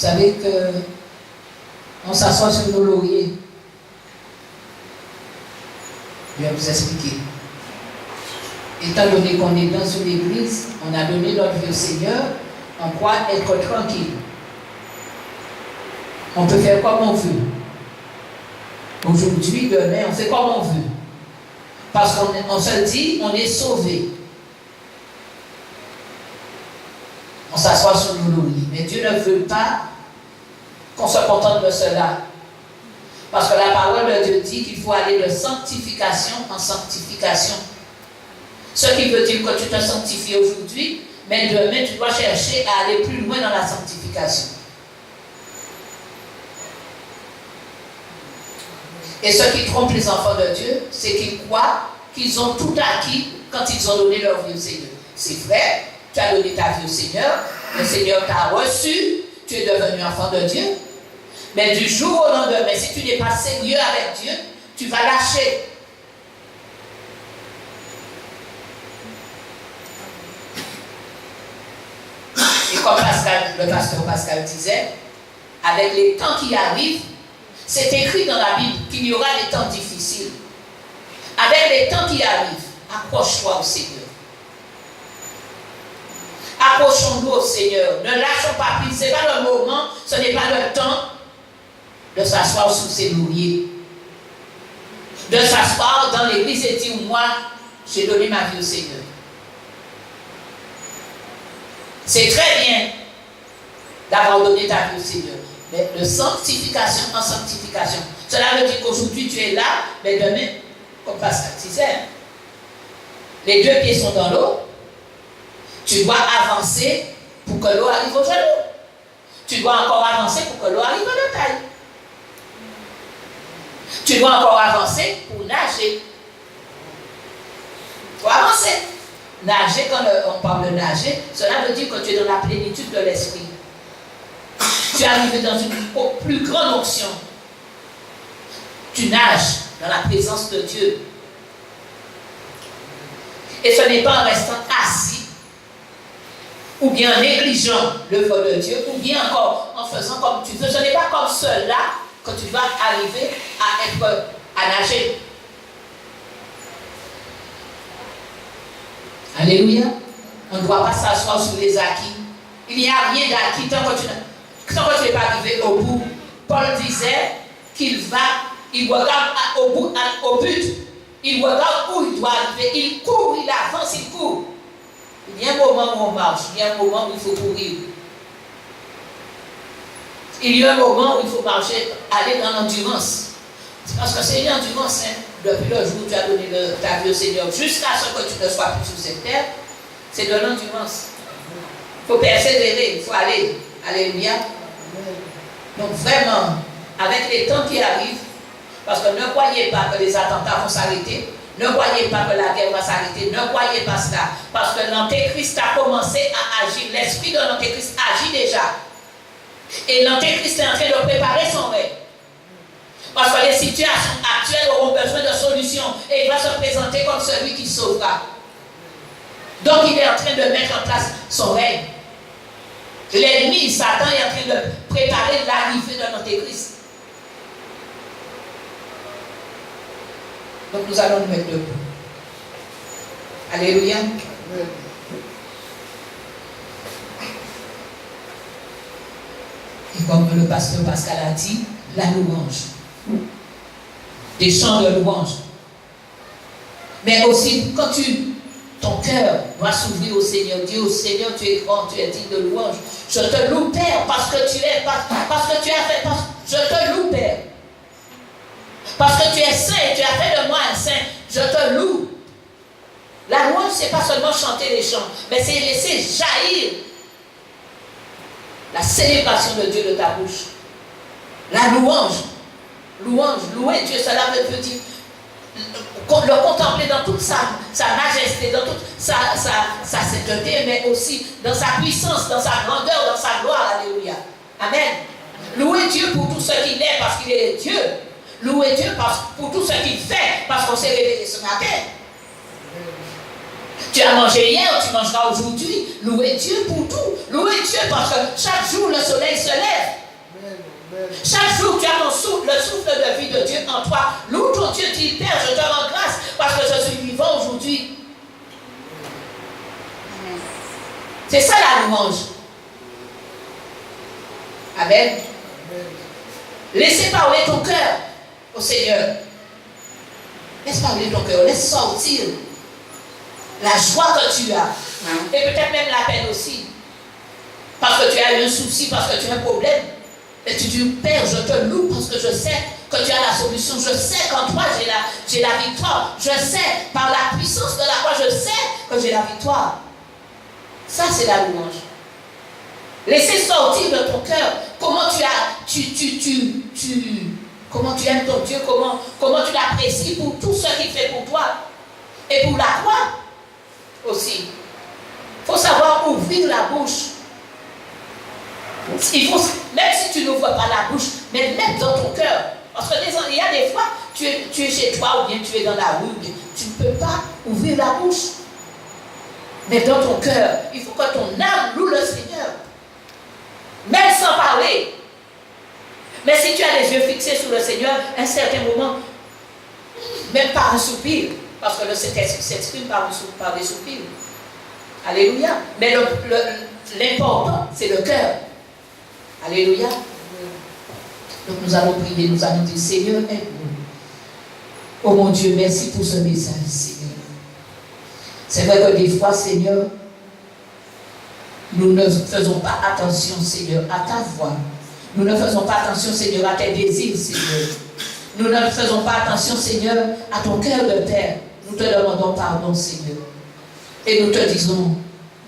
savez que on s'assoit sur nos lauriers. Je vais vous expliquer. Étant donné qu'on est dans une église, on a donné notre vie au Seigneur, on croit être tranquille. On peut faire comme on veut. Aujourd'hui, demain, on fait comme on veut. Parce qu'on se dit, on est sauvé. On s'assoit sur nos lauriers. Mais Dieu ne veut pas qu'on se contente de cela. Parce que la parole de Dieu dit qu'il faut aller de sanctification en sanctification. Ce qui veut dire que tu te sanctifies aujourd'hui, mais demain tu dois chercher à aller plus loin dans la sanctification. Et ce qui trompe les enfants de Dieu, c'est qu'ils croient qu'ils ont tout acquis quand ils ont donné leur vie au Seigneur. C'est vrai, tu as donné ta vie au Seigneur, le Seigneur t'a reçu, tu es devenu enfant de Dieu. Mais du jour au lendemain, si tu n'es pas sérieux avec Dieu, tu vas lâcher. Et comme le pasteur Pascal disait, avec les temps qui arrivent, c'est écrit dans la Bible qu'il y aura des temps difficiles. Avec les temps qui arrivent, accroche-toi au Seigneur. Accrochons-nous au Seigneur. Ne lâchons pas prise. Ce n'est pas le moment, ce n'est pas le temps de s'asseoir sous ses lauriers. De s'asseoir dans l'église et dire, moi, j'ai donné ma vie au Seigneur. C'est très bien d'avoir donné ta vie au Seigneur. Mais de sanctification en sanctification. Cela veut dire qu'aujourd'hui tu es là, mais demain, comme Pascal disait, les deux pieds sont dans l'eau. Tu dois avancer pour que l'eau arrive au genou. Tu dois encore avancer pour que l'eau arrive à la taille. Tu dois encore avancer pour nager. Il faut avancer. Nager, quand on parle de nager, cela veut dire que tu es dans la plénitude de l'esprit. Tu es arrivé dans une plus grande onction. Tu nages dans la présence de Dieu. Et ce n'est pas en restant assis, ou bien en négligeant l'œuvre de Dieu, ou bien encore en faisant comme tu veux. Ce n'est pas comme cela que tu vas arriver à nager. Alléluia. On ne doit pas s'asseoir sur les acquis. Il n'y a rien d'acquis tant que tu n'es pas arrivé au bout. Paul disait qu'il regarde au but. Il regarde où il doit arriver. Il court, il avance, il court. Il y a un moment où on marche, il y a un moment où il faut courir. Il y a un moment où il faut marcher, aller dans l'endurance. C'est parce que c'est une endurance, hein. Depuis le jour où tu as donné ta vie au Seigneur, jusqu'à ce que tu ne sois plus sur cette terre, c'est de l'endurance. Il faut persévérer, il faut aller. Alléluia. Donc vraiment, avec les temps qui arrivent, parce que ne croyez pas que les attentats vont s'arrêter, ne croyez pas que la guerre va s'arrêter, ne croyez pas cela, parce que l'Antéchrist a commencé à agir, l'esprit de l'Antéchrist agit déjà. Et l'Antéchrist est en train de préparer son règne. Parce que les situations actuelles auront besoin de solutions et il va se présenter comme celui qui sauvera. Donc il est en train de mettre en place son règne. L'ennemi, Satan, est en train de préparer l'arrivée de l'Antéchrist. Donc nous allons nous mettre debout. Alléluia. Et comme le pasteur Pascal a dit, la louange. Des chants de louange. Mais aussi, quand ton cœur doit s'ouvrir au Seigneur, dire au Seigneur, tu es grand, tu es digne de louange. Je te loue, Père, parce que tu as fait, je te loue, Père. Parce que tu es saint et tu as fait de moi un saint, je te loue. La louange, ce n'est pas seulement chanter les chants, mais c'est laisser jaillir la célébration de Dieu de ta bouche. La louange, louer Dieu, cela veut dire le contempler dans toute sa majesté, dans toute sa sainteté, mais aussi dans sa puissance, dans sa grandeur, dans sa gloire. Alléluia. Amen. Louer Dieu pour tout ce qu'il est, parce qu'il est Dieu. Louer Dieu pour tout ce qu'il fait, parce qu'on s'est réveillé ce matin. Tu as mangé hier, tu mangeras aujourd'hui. Louer Dieu pour tout. Louer Dieu parce que chaque jour le soleil se lève. Chaque jour, tu as ton souffle, le souffle de vie de Dieu en toi. Loue ton Dieu, dis Père, je te rends grâce parce que je suis vivant aujourd'hui. C'est ça la louange. Amen. Laissez parler ton cœur au Seigneur. Laisse parler ton cœur, laisse sortir la joie que tu as. Et peut-être même la peine aussi. Parce que tu as eu un souci, parce que tu as un problème. Et tu dis, Père, je te loue parce que je sais que tu as la solution. Je sais qu'en toi, j'ai la victoire. Je sais, par la puissance de la croix, je sais que j'ai la victoire. Ça, c'est la louange. Laissez sortir de ton cœur comment comment tu aimes ton Dieu, comment tu l'apprécies pour tout ce qu'il fait pour toi. Et pour la croix aussi. Il faut savoir ouvrir la bouche. Même si tu n'ouvres pas la bouche, mais même dans ton cœur. Parce que il y a des fois, tu es chez toi ou bien tu es dans la rue, tu ne peux pas ouvrir la bouche. Mais dans ton cœur, il faut que ton âme loue le Seigneur. Même sans parler. Mais si tu as les yeux fixés sur le Seigneur, à un certain moment, même par un soupir, parce que le Saint-Esprit s'exprime par des soupirs. Alléluia. Mais l'important, c'est le cœur. Alléluia. Donc nous allons prier, nous allons dire, Seigneur, aide-nous. Oh mon Dieu, merci pour ce message, Seigneur. C'est vrai que des fois, Seigneur, nous ne faisons pas attention, Seigneur, à ta voix. Nous ne faisons pas attention, Seigneur, à tes désirs, Seigneur. Nous ne faisons pas attention, Seigneur, à ton cœur de Père. Nous te demandons pardon, Seigneur. Et nous te disons,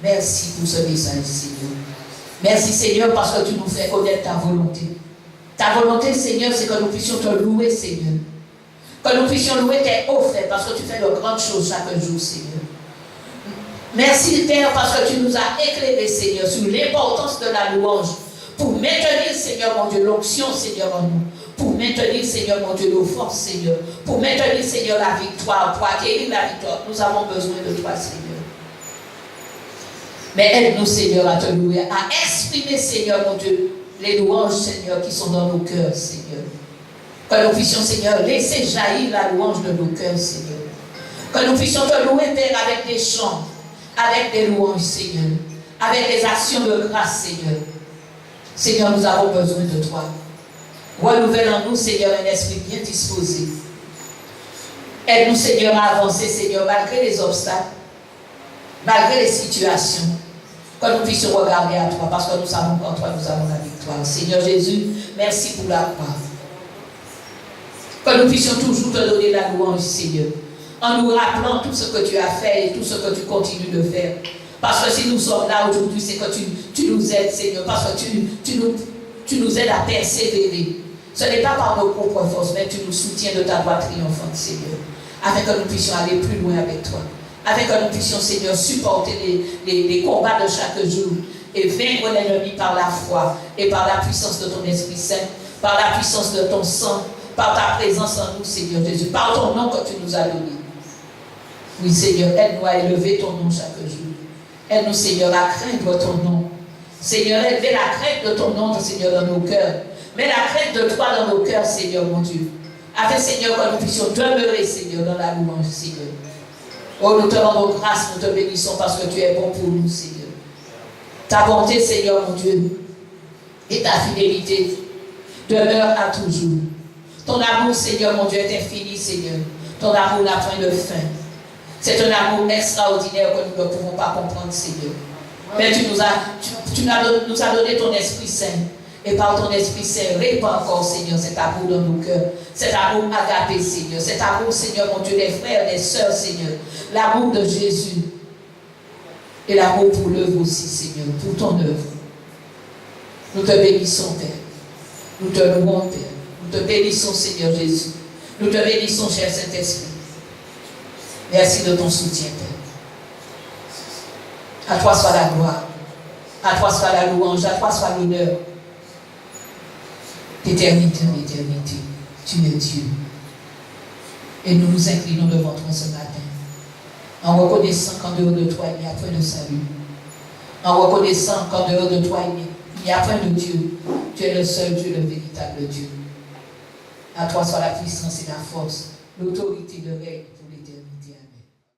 merci pour ce message, Seigneur. Merci, Seigneur, parce que tu nous fais connaître ta volonté. Ta volonté, Seigneur, c'est que nous puissions te louer, Seigneur. Que nous puissions louer tes hauts faits, parce que tu fais de grandes choses chaque jour, Seigneur. Merci, Père, parce que tu nous as éclairé, Seigneur, sur l'importance de la louange. Pour maintenir, Seigneur, mon Dieu, l'onction, Seigneur, en nous. Pour maintenir, Seigneur, mon Dieu, nos forces, Seigneur. Pour maintenir, Seigneur, la victoire. Pour acquérir la victoire. Nous avons besoin de toi, Seigneur. Mais aide-nous, Seigneur, à te louer, à exprimer, Seigneur, mon Dieu, les louanges, Seigneur, qui sont dans nos cœurs, Seigneur. Que nous puissions, Seigneur, laisser jaillir la louange de nos cœurs, Seigneur. Que nous puissions te louer, Père, avec des chants, avec des louanges, Seigneur. Avec des actions de grâce, Seigneur. Seigneur, nous avons besoin de toi. Renouvelle en nous, Seigneur, un esprit bien disposé. Aide-nous, Seigneur, à avancer, Seigneur, malgré les obstacles, malgré les situations. Que nous puissions regarder à toi, parce que nous savons qu'en toi, nous avons la victoire. Seigneur Jésus, merci pour la croix. Que nous puissions toujours te donner la louange, Seigneur, en nous rappelant tout ce que tu as fait et tout ce que tu continues de faire. Parce que si nous sommes là aujourd'hui, c'est que tu nous aides, Seigneur, parce que tu nous aides à persévérer. Ce n'est pas par nos propres forces, mais tu nous soutiens de ta voix triomphante, Seigneur, afin que nous puissions aller plus loin avec toi. Afin que nous puissions, Seigneur, supporter les combats de chaque jour et vaincre l'ennemi par la foi et par la puissance de ton Esprit Saint, par la puissance de ton sang, par ta présence en nous, Seigneur Jésus, par ton nom que tu nous as donné. Oui, Seigneur, aide-nous à élever ton nom chaque jour. Aide-nous, Seigneur, à craindre ton nom. Seigneur, élevez la crainte de ton nom, Seigneur, dans nos cœurs. Mets la crainte de toi dans nos cœurs, Seigneur, mon Dieu. Afin, Seigneur, que nous puissions demeurer, Seigneur, dans la louange, Seigneur. Oh, nous te rendons grâce, nous te bénissons parce que tu es bon pour nous, Seigneur. Ta bonté, Seigneur, mon Dieu, et ta fidélité demeure à toujours. Ton amour, Seigneur, mon Dieu, est infini, Seigneur. Ton amour n'a point de fin. C'est un amour extraordinaire que nous ne pouvons pas comprendre, Seigneur. Mais tu nous as donné ton Esprit Saint. Et par ton Esprit Saint, répands encore, Seigneur, cet amour dans nos cœurs. Cet amour agapé, Seigneur. Cet amour, Seigneur, mon Dieu, des frères, des sœurs, Seigneur. L'amour de Jésus. Et l'amour pour l'œuvre aussi, Seigneur, pour ton œuvre. Nous te bénissons, Père. Nous te louons, Père. Nous te bénissons, Seigneur Jésus. Nous te bénissons, cher Saint-Esprit. Merci de ton soutien, Père. À toi soit la gloire. À toi soit la louange. À toi soit l'honneur. D'éternité en éternité. Tu es Dieu. Et nous nous inclinons devant toi ce matin. En reconnaissant qu'en dehors de toi, il n'y a point de salut. En reconnaissant qu'en dehors de toi, il n'y a point de Dieu. Tu es le seul Dieu, le véritable Dieu. À toi soit la puissance et la force, l'autorité de règne.